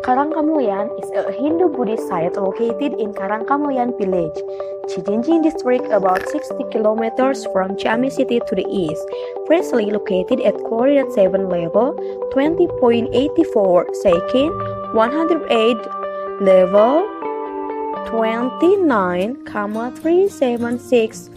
Karangkamulyan is a Hindu-Buddhist site located in Karangkamulyan village, Cijenjing district about 60 kilometers from Ciamis city to the east, previously located at coordinate 7 level 20.84 second 108 level 29,376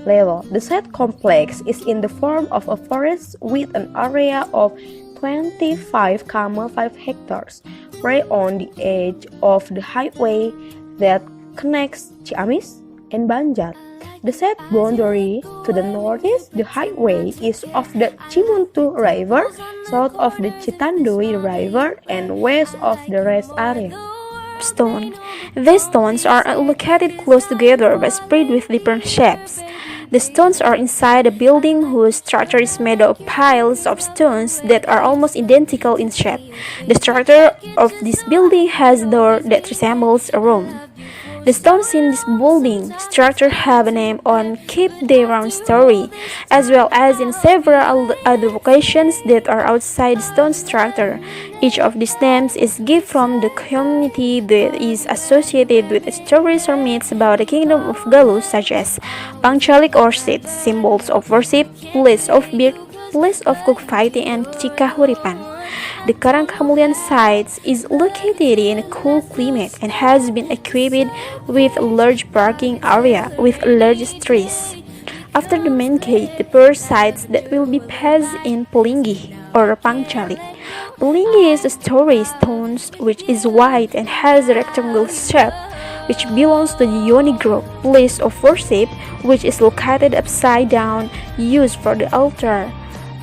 level. The site complex is in the form of a forest with an area of 25,5 hectares, right on the edge of the highway that connects Ciamis and Banjar. The site boundary to the northeast, the highway is of the Cimuntu River, south of the Citandui River, and west of the rest area. Stone. These stones are located close together but spread with different shapes. The stones are inside a building whose structure is made of piles of stones that are almost identical in shape. The structure of this building has a door that resembles a room. The stones in this building structure have a name on keep their own story, as well as in several other locations that are outside the stone structure. Each of these names is given from the community that is associated with stories or myths about the kingdom of Galuh, such as Pangcalik or Sid, symbols of worship, place of birth, place of cockfighting, and Cikahuripan. The Karangkamulyan site is located in a cool climate and has been equipped with a large parking area with large trees. After the main gate, the first sites that will be passed in Pelinggi or Pangcalik. Pelinggi is a story stone which is white and has a rectangular shape, which belongs to the Yoni group, place of worship, which is located upside down, used for the altar.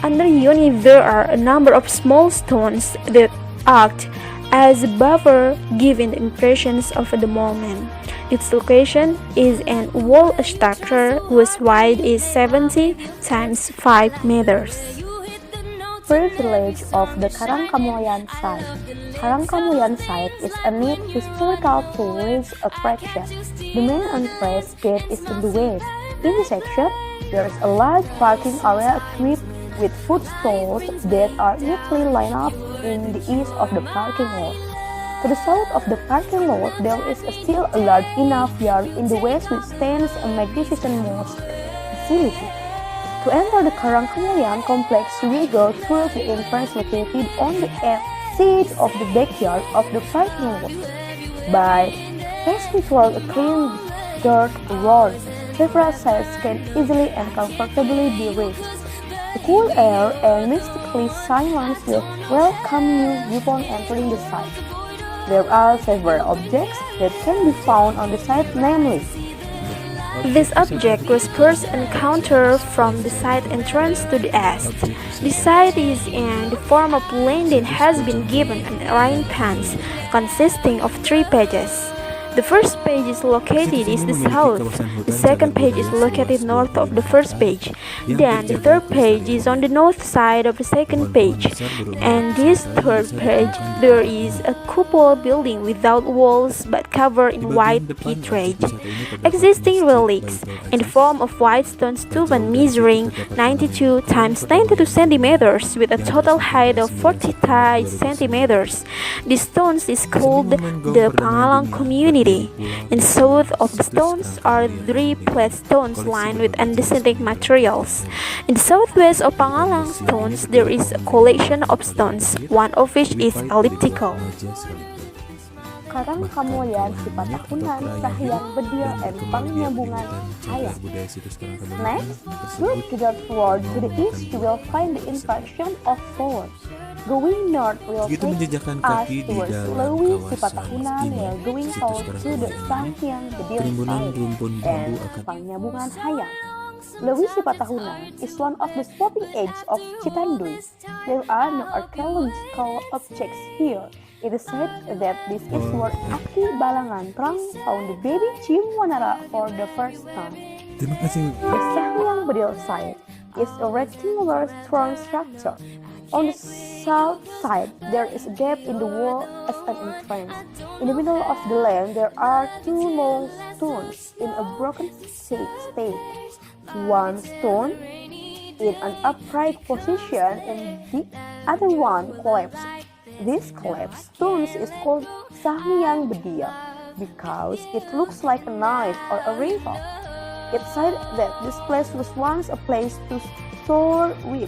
Under Yoni, there are a number of small stones that act as a buffer, giving the impressions of the moment. Its location is an wall structure whose width is 70 times 5 meters. Privilege of the Karangkamulyan site. Karangkamulyan site is a neat historical tourist attraction. The main entrance gate is in the west. In the section, there is a large parking area equipped with food stalls that are neatly lined up in the east of the parking lot. To the south of the parking lot, there is still a large enough yard in the west which stands a magnificent mosque facility. To enter the Karangkamulyan complex, we go through the entrance located on the edge of the backyard of the parking lot. By passing through a clean dirt road, several sites can easily and comfortably be reached. The cool air and mystically silence will welcome you upon entering the site. There are several objects that can be found on the site, namely, this object was first encountered from the site entrance to the east. The site is in the form of land and has been given an rain pans consisting of 3 pages. The first page is located in the south, the second page is located north of the first page, then the third page is on the north side of the second page, and this third page there is a cupola building without walls but covered in white petrage. Existing relics in the form of white stone stupan measuring 92 times 92 centimeters with a total height of 40 centimeters. This stone is called the Pangalang community. In south of the stones are 3 flat stones lined with andesitic materials. In the southwest of Pangalang stones there is a collection of stones, one of which is elliptical. Karangkamulyan Sipatahunan, Sahyang Bedil, and Pangnyabungan Hayang. Next, look to the road to the east, you will find the intersection of flowers. Going north will take us towards Lewi Sipatahunan, while going south to the Sahyang Bedil site and Pangnyabungan Hayang. Lewi Sipatahunan is one of the sloping edges of Citandui. There are no archaeological objects here. It is said that this is where Aki Balangan Prang found the baby Ciumanara for the first time. The Sahyang Bedil site is a rectangular stone structure. On the south side, there is a gap in the wall as an entrance. In the middle of the land, there are 2 long stones in a broken state. One stone in an upright position and the other one collapsed. This collapsed stones is called Sahyang Bedia because it looks like a knife or a rifle. It said that this place was once a place to store wheat.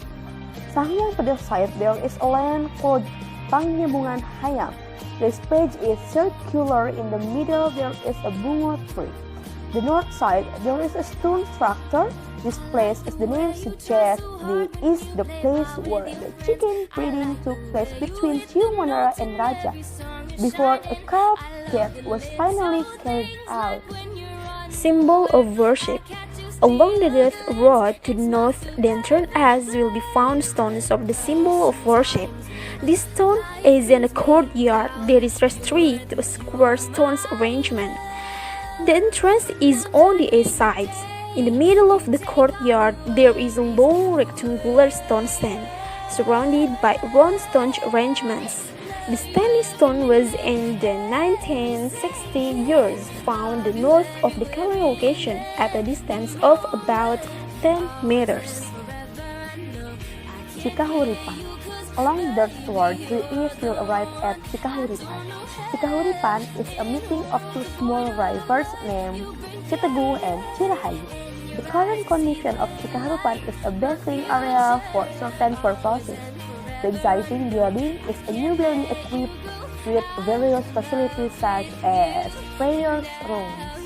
Sahyang Bedia side there is a land called Pangyabungan Hayam. This page is circular. In the middle there is a bunga tree. The north side there is a stone structure. This place, as the name suggests, is the place where the chicken breeding took place between Ciumanara and Raja, before a calf death was finally carried out. Symbol of worship. Along the death road to the north, then turn east, will be found stones of the symbol of worship. This stone is in a courtyard that is restricted to a square stones arrangement. The entrance is on the east side. In the middle of the courtyard, there is a long rectangular stone stand, surrounded by round stone arrangements. The standing stone was in the 1960 years found north of the current location at a distance of about 10 meters. Cikahuripan. Along the dirt road to the east will arrive at Cikahuripan. Cikahuripan is a meeting of two small rivers named Citegu and Cirahayu. The current condition of Cikahuripan is a bathing area for certain purposes. The existing building is a new building equipped with various facilities such as prayer rooms,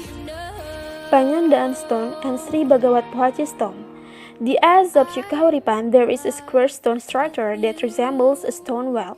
Panyandaan stone and Sri Bhagawat Pohaci stone. The edge of Cikahuripan there is a square stone structure that resembles a stone well.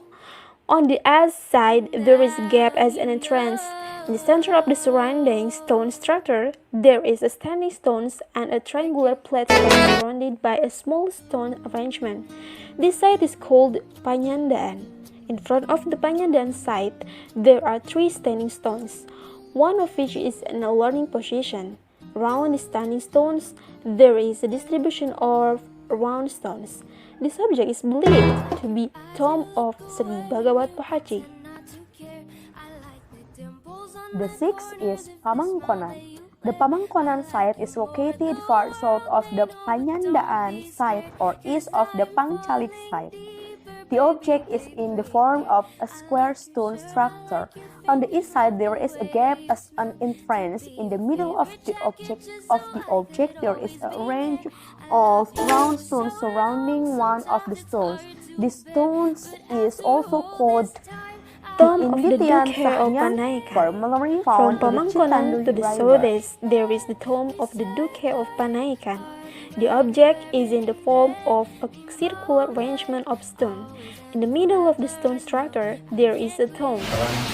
On the east side there is a gap as an entrance. In the center of the surrounding stone structure there is a standing stones and a triangular platform surrounded by a small stone arrangement. This site is called Panyandaan. In front of the Panyandaan site there are three standing stones, one of which is in a leaning position. Around the standing stones there is a distribution of round stones. This object is believed to be tomb of Sri Bhagawat Pohaci. The sixth is Pamangkonan. The Pamangkonan site is located far south of the Panyandaan site or east of the Pangcalik site. The object is in the form of a square stone structure. On the east side there is a gap as an entrance. In the middle of the object there is a range of round stones surrounding one of the stones. This stone is also called Tomb of the Duke of Panaikan. From Pamangkonan to the southeast, there is the tomb of the Duke of Panaikan. The object is in the form of a circular arrangement of stone. In the middle of the stone structure, there is a tomb.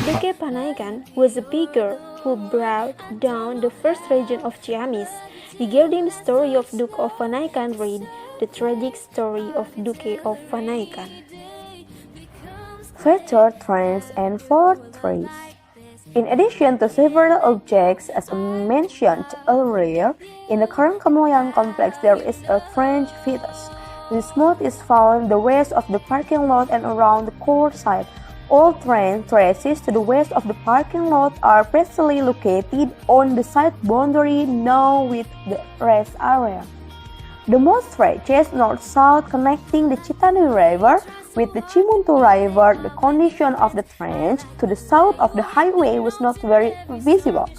Duke Panaikan was a figure who brought down the first region of Ciamis. Regarding the story of Duke of Panaikan, read the tragic story of Duke of Panaikan. Featured trains and fortresses. In addition to several objects as mentioned earlier, in the Karangkamulyan complex there is a train fetus. This moat is found the west of the parking lot and around the court side. All train traces to the west of the parking lot are precisely located on the side boundary now with the rest area. The moat stretches north-south connecting the Citanu River with the Cimuntu River. The condition of the trench to the south of the highway was not very visible,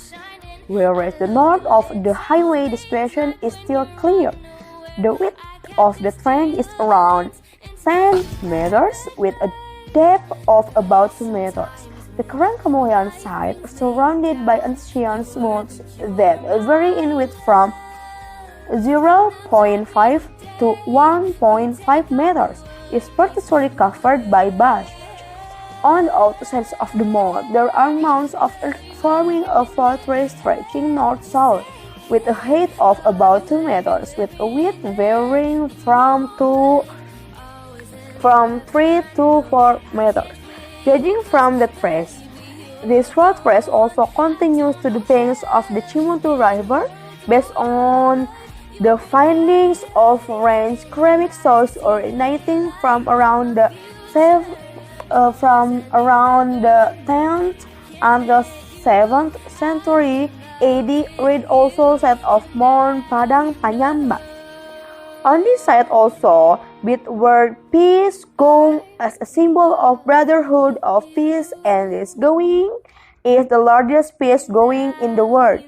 whereas the north of the highway the situation is still clear. The width of the trench is around 10 meters with a depth of about 2 meters. The Karangkamulyan site, surrounded by ancient moats that vary in width from 0.5 to 1.5 meters, is partially covered by bush. On the outside of the moat, there are mounds of earth forming a fortress stretching north-south, with a height of about 2 meters, with a width varying from 3 to 4 meters. Judging from the trace, this fortress also continues to the banks of the Cimuntu River, based on the findings of range ceramic source originating from around the 10th and the 7th century AD. Read also set of Mount Padang Panyamba. On this site also, with word peace gong as a symbol of brotherhood of peace, and this going is the largest peace going in the world.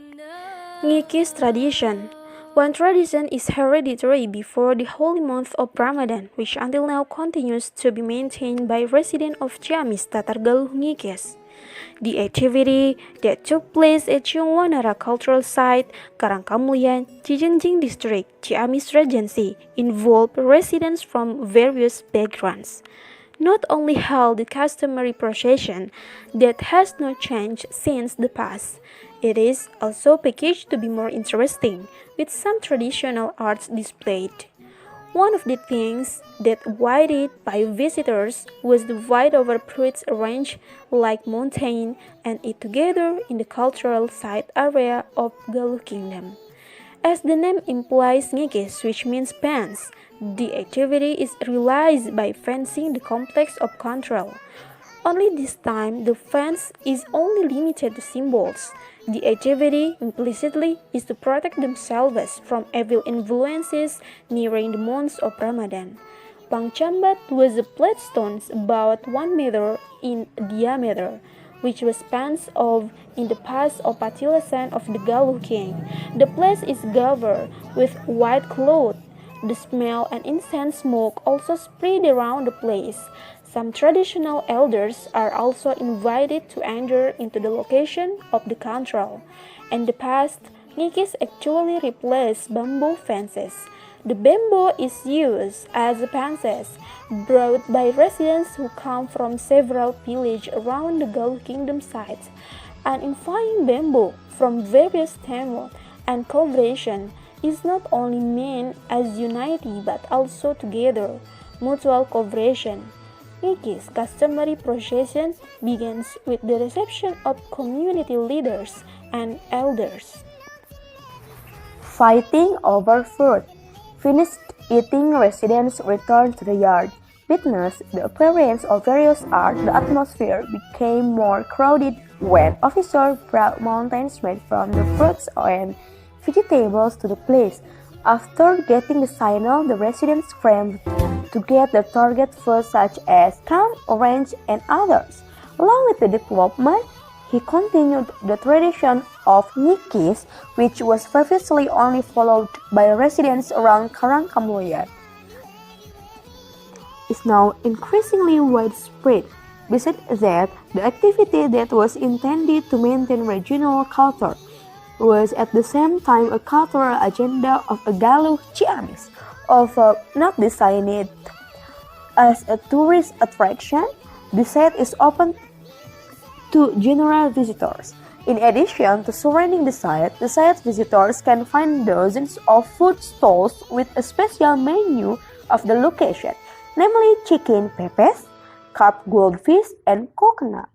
Ngikis tradition. One tradition is hereditary before the holy month of Ramadan, which until now continues to be maintained by residents of Ciamis, Tatargaluh Ngikis. The activity that took place at Ciungwanara Cultural Site, Karangkamulyan, Cijengjing District, Ciamis Regency, involved residents from various backgrounds. Not only held the customary procession that has not changed since the past, it is also packaged to be more interesting, with some traditional arts displayed. One of the things that waited by visitors was the fight over fruits arranged like mountain and eat together in the cultural site area of Galuh Kingdom. As the name implies ngikis, which means fence, the activity is realized by fencing the complex of control. Only this time, the fence is only limited to symbols. The activity implicitly is to protect themselves from evil influences nearing the months of Ramadan. Pangcambat was a flat stone about 1 meter in diameter, which was spans of in the past of Patilasan of the Galuh king. The place is covered with white cloth. The smell and incense smoke also spread around the place. Some traditional elders are also invited to enter into the location of the control. In the past, ngikis actually replaced bamboo fences. The bamboo is used as fences brought by residents who come from several villages around the Galuh Kingdom sites. Unifying bamboo from various temples and cooperation is not only meant as unity but also together, mutual cooperation. Ngikis customary procession begins with the reception of community leaders and elders. Fighting over food. Finished eating, residents return to the yard. Witness the appearance of various art, the atmosphere became more crowded when officers brought mountains made from the fruits and vegetables to the place. After getting the signal, the residents framed to get the target food such as plum, orange, and others. Along with the development, he continued the tradition of ngikis, which was previously only followed by residents around Karangkamulyan. Is now increasingly widespread. Besides that, the activity that was intended to maintain regional culture was at the same time a cultural agenda of a Galuh Ciamis, not designed as a tourist attraction. The site is open to general visitors. In addition to surrounding the site visitors can find dozens of food stalls with a special menu of the location, namely chicken pepes, carp goldfish, and coconut.